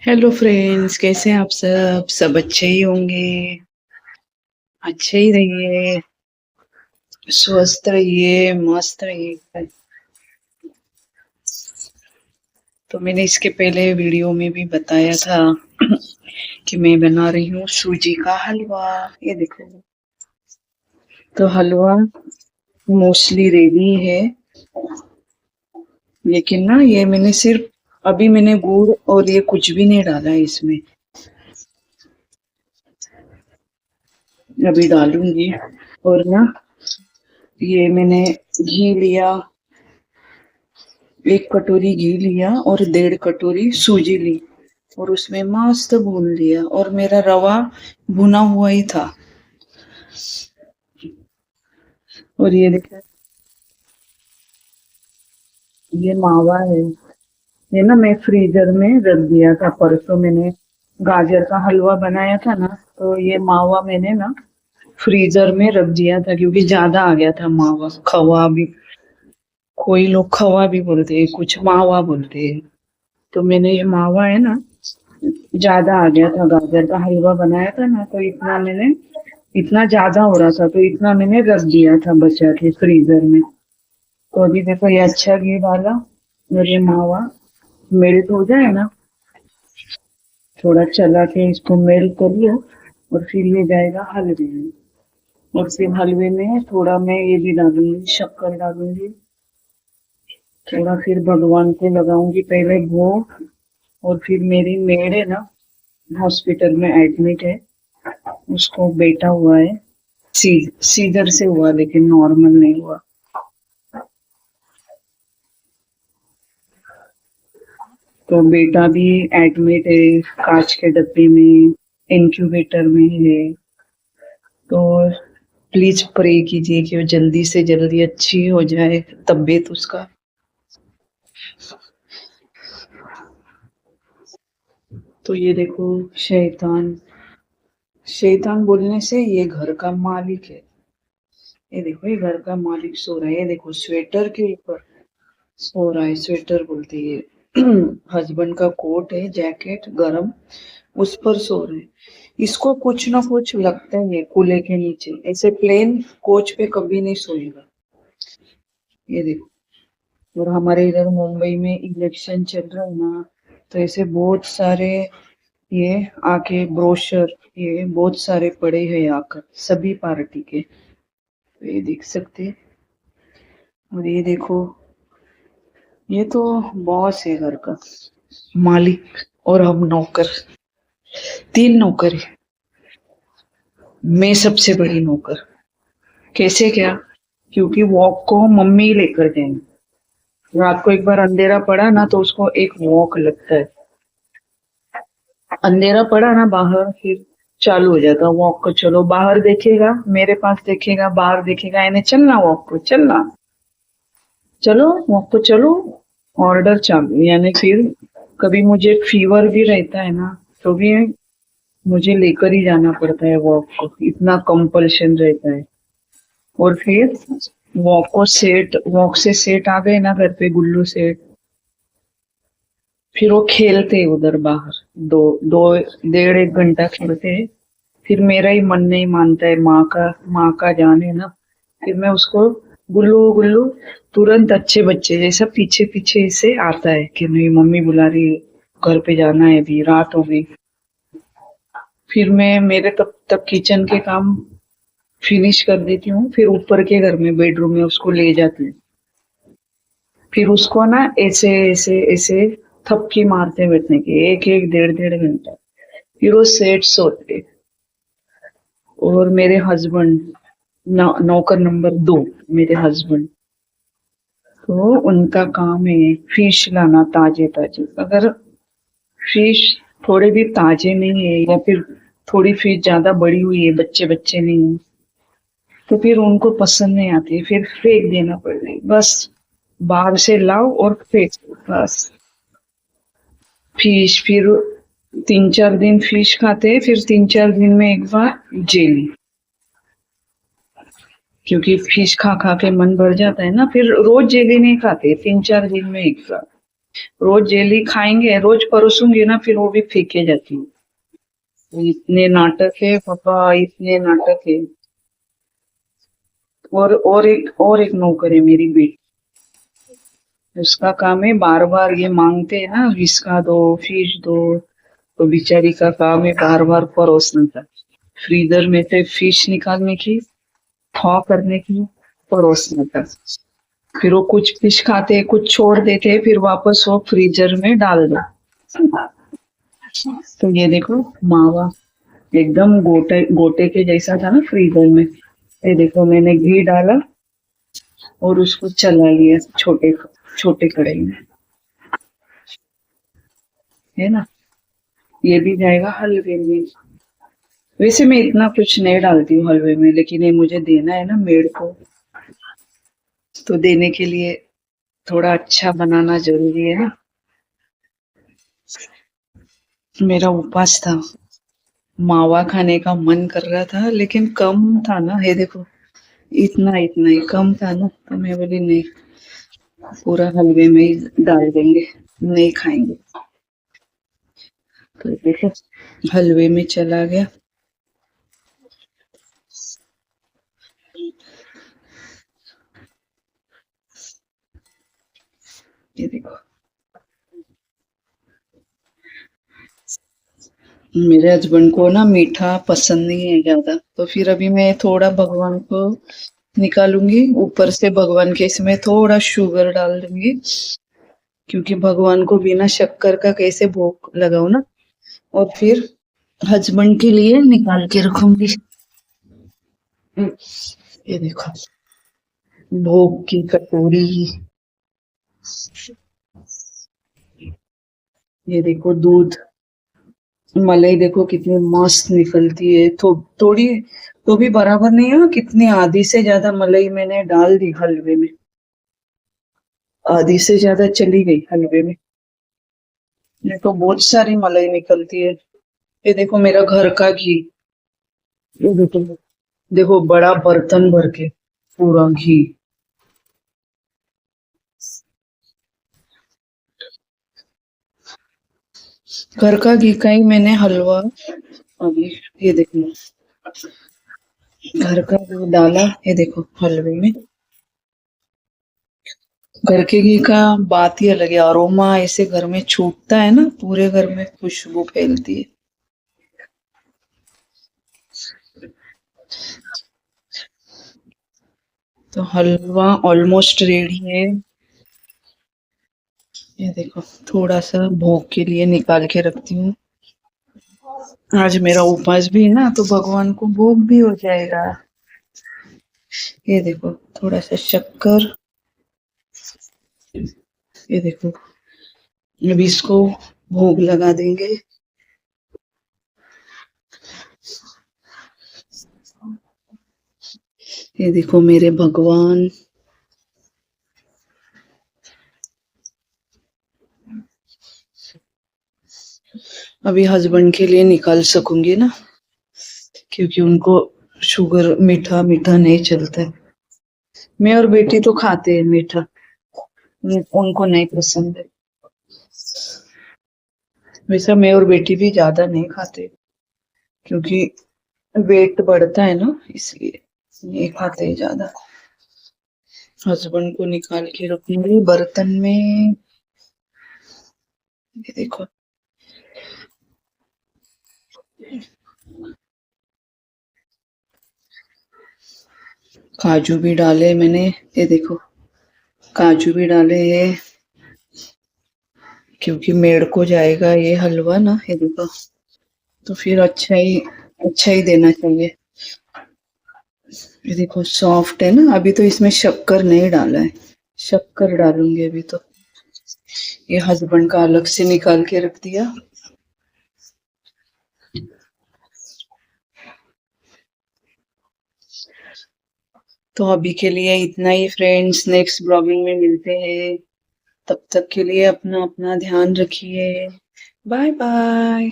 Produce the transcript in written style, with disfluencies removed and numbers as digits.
Hello friends, कैसे हैं आप सब अच्छे ही होंगे। अच्छे ही रहिए, स्वस्थ रहिए, मस्त रहिए। तो मैंने इसके पहले वीडियो में भी बताया था कि मैं बना रही हूँ सूजी का हलवा। ये देखो, तो हलवा मोस्टली रेडी है, लेकिन ना ये मैंने सिर्फ अभी मैंने गुड़ और ये कुछ भी नहीं डाला है इसमें। अभी डालूंगी। और ना, ये मैंने घी लिया, 1 कटोरी घी लिया और 1.5 कटोरी सूजी ली और उसमें मस्त भून लिया। और मेरा रवा भुना हुआ ही था। और ये देखो, ये मावा है। ये ना मैं फ्रीजर में रख दिया था, परसों मैंने गाजर का हलवा बनाया था ना, तो ये मावा मैंने ना फ्रीजर में रख दिया था क्योंकि ज्यादा आ गया था मावा। खवा भी, कोई लोग खवा भी बोलते हैं, कुछ मावा बोलते हैं। तो मैंने ये मावा है ना, ज्यादा आ गया था, गाजर का हलवा बनाया था ना, तो इतना ज्यादा हो रहा था, तो इतना मैंने रख दिया था बचा के फ्रीजर में। तो अभी देखो, ये अच्छा घी डाला और ये मावा मेल्ट हो जाए ना, थोड़ा चला के इसको मेल्ट कर लो और फिर ये जाएगा हलवे में। और फिर हलवे में थोड़ा मैं ये भी डालूंगी, शक्कर डालूंगी थोड़ा, फिर भगवान को लगाऊंगी पहले भोग। और फिर मेरी मेड है ना, हॉस्पिटल में एडमिट है, उसको बेटा हुआ है। सीजर से हुआ, लेकिन नॉर्मल नहीं हुआ। तो बेटा भी एडमिट है, कांच के डब्बे में, इंक्यूबेटर में है। तो प्लीज प्रे कीजिए कि वो जल्दी से जल्दी अच्छी हो जाए तबीयत उसका। तो ये देखो, शैतान शैतान बोलने से ये घर का मालिक है। ये देखो, ये घर का मालिक सो रहा है। ये देखो, स्वेटर के ऊपर सो रहा है, स्वेटर बोलते है। हस्बैंड का कोट है, जैकेट गरम, उस पर सो रहे हैं। इसको कुछ ना कुछ लगता है कूले के नीचे, ऐसे प्लेन कोच पे कभी नहीं सोएगा। ये देखो। और हमारे इधर मुंबई में इलेक्शन चल रहा है ना, तो ऐसे बहुत सारे ये आके ब्रोशर, ये बहुत सारे पड़े हैं आकर सभी पार्टी के, तो ये देख सकते हैं। और ये देखो, ये तो बॉस है घर का, मालिक, और हम नौकर, 3 नौकर है। मैं सबसे बड़ी नौकर। कैसे क्या? क्योंकि वॉक को मम्मी लेकर जाएंगे। रात को एक बार अंधेरा पड़ा ना, तो उसको एक वॉक लगता है। अंधेरा पड़ा ना बाहर, फिर चालू हो जाता वॉक को। चलो बाहर देखेगा, मेरे पास देखेगा, बाहर देखेगा, इन्हें चलना वॉक को, चलना, चलो वॉक को चलो, ऑर्डर चालू। यानी फिर कभी मुझे फीवर भी रहता है ना, तो भी मुझे लेकर ही जाना पड़ता है वॉक को, इतना कंपल्शन रहता है। और फिर वॉक से सेट आ गए ना घर पे, गुल्लू सेट, फिर वो खेलते उधर बाहर, दो दो 1.5 घंटा खेलते हैं। फिर मेरा ही मन नहीं मानता है, माँ का जान है ना, फिर मैं उसको गुल्लू गुल्लू, तुरंत अच्छे बच्चे जैसा पीछे पीछे से आता है कि नहीं, मम्मी बुला रही है, घर पे जाना है, अभी रात हो गई। फिर मैं मेरे तब तक किचन के काम फिनिश कर देती हूँ, फिर ऊपर के घर में बेडरूम में उसको ले जाती हूँ। फिर उसको ना ऐसे ऐसे ऐसे थपकी मारते बैठने की, 1 1 1.5 1.5 घंटा। फिर वो सेट सोते। और मेरे हस्बैंड, नौकर नंबर 2, मेरे हस्बैंड, तो उनका काम है फिश लाना ताजे ताजे। अगर फिश थोड़े भी ताजे नहीं है, या फिर थोड़ी फिश ज्यादा बड़ी हुई है, बच्चे बच्चे नहीं है, तो फिर उनको पसंद नहीं आती, फिर फेंक देना पड़ता है बस। बाहर से लाओ और फेंक दो, बस। फिश फिर 3 4 दिन फिश खाते हैं, फिर 3 4 दिन में एक बार जेली, क्योंकि फिश खा खा के मन भर जाता है ना, फिर रोज जेली नहीं खाते, 3 4 दिन में एक बार। रोज जेली खाएंगे, रोज परोसूंगी ना, फिर वो भी फीके जाती है। इतने नाटक है पापा, इतने नाटक है। और एक नौकर है मेरी बेटी, उसका काम है बार बार ये मांगते हैं ना, विस्का दो, फिश दो, तो बेचारी का काम है बार बार परोसने का, फ्रीजर में से फिश निकालने की, थॉ करने की, परोसने का। फिर वो कुछ फिश खाते हैं, कुछ छोड़ देते हैं, फिर वापस वो फ्रीजर में डाल दो। तो ये देखो मावा एकदम गोटे गोटे के जैसा था ना फ्रीजर में। ये देखो मैंने घी डाला और उसको चला लिया छोटे छोटे कढ़ाई में, है ना। ये भी जाएगा हलवे में। वैसे मैं इतना कुछ नहीं डालती हूँ हलवे में, लेकिन ये मुझे देना है ना मेड को, तो देने के लिए थोड़ा अच्छा बनाना जरूरी है ना। मेरा उपवास था, मावा खाने का मन कर रहा था, लेकिन कम था ना, ये देखो इतना इतना ही कम था ना, तो मैं बोली नहीं, पूरा हलवे में ही डाल देंगे, नहीं खाएंगे। तो देखो हलवे में चला गया। ये देखो मेरे हस्बैंड को ना मीठा पसंद नहीं है ज्यादा, तो फिर अभी मैं थोड़ा भगवान को निकालूंगी ऊपर से, भगवान के इसमें थोड़ा शुगर डाल दूंगी, क्योंकि भगवान को बिना शक्कर का कैसे भोग लगाओ ना। और फिर हस्बैंड के लिए निकाल के रखूंगी। ये देखो भोग की कटोरी, ये देखो दूध, मलाई देखो कितनी मस्त निकलती है, थोड़ी तो भी बराबर नहीं है, कितनी आधी से ज्यादा मलाई मैंने डाल दी हलवे में, आधी से ज्यादा चली गई हलवे में। ये तो बहुत सारी मलाई निकलती है। ये देखो मेरा घर का घी, ये देखो, देखो बड़ा बर्तन भर के पूरा घी। घर का घी का ही मैंने हलवा, अभी ये देखो घर का घी डाला, ये देखो हलवे में। घर के घी का बात ही अलग है, अरोमा ऐसे घर में छूटता है ना, पूरे घर में खुशबू फैलती है। तो हलवा ऑलमोस्ट रेडी है। ये देखो थोड़ा सा भोग के लिए निकाल के रखती हूँ, आज मेरा उपवास भी है ना, तो भगवान को भोग भी हो जाएगा। ये देखो थोड़ा सा शक्कर, ये देखो अभी इसको भोग लगा देंगे। ये देखो मेरे भगवान, अभी हस्बैंड के लिए निकाल सकूंगी ना, क्योंकि उनको शुगर मीठा मीठा नहीं चलता है। मैं और बेटी तो खाते हैं मीठा, उनको नहीं पसंद है। वैसा मैं और बेटी भी ज्यादा नहीं खाते, क्योंकि वेट बढ़ता है ना, इसलिए नहीं खाते ज्यादा। हस्बैंड को निकाल के रखूंगी बर्तन में। ये देखो काजू भी डाले मैंने, ये देखो काजू भी डाले हैं, क्योंकि मेड़ को जाएगा ये हलवा ना, ये देखो, तो फिर अच्छा ही देना चाहिए। ये देखो सॉफ्ट है ना, अभी तो इसमें शक्कर नहीं डाला है, शक्कर डालूंगी अभी तो। ये हस्बैंड का अलग से निकाल के रख दिया। तो अभी के लिए इतना ही फ्रेंड्स, नेक्स्ट ब्लॉगिंग में मिलते हैं, तब तक के लिए अपना अपना ध्यान रखिए। Bye bye.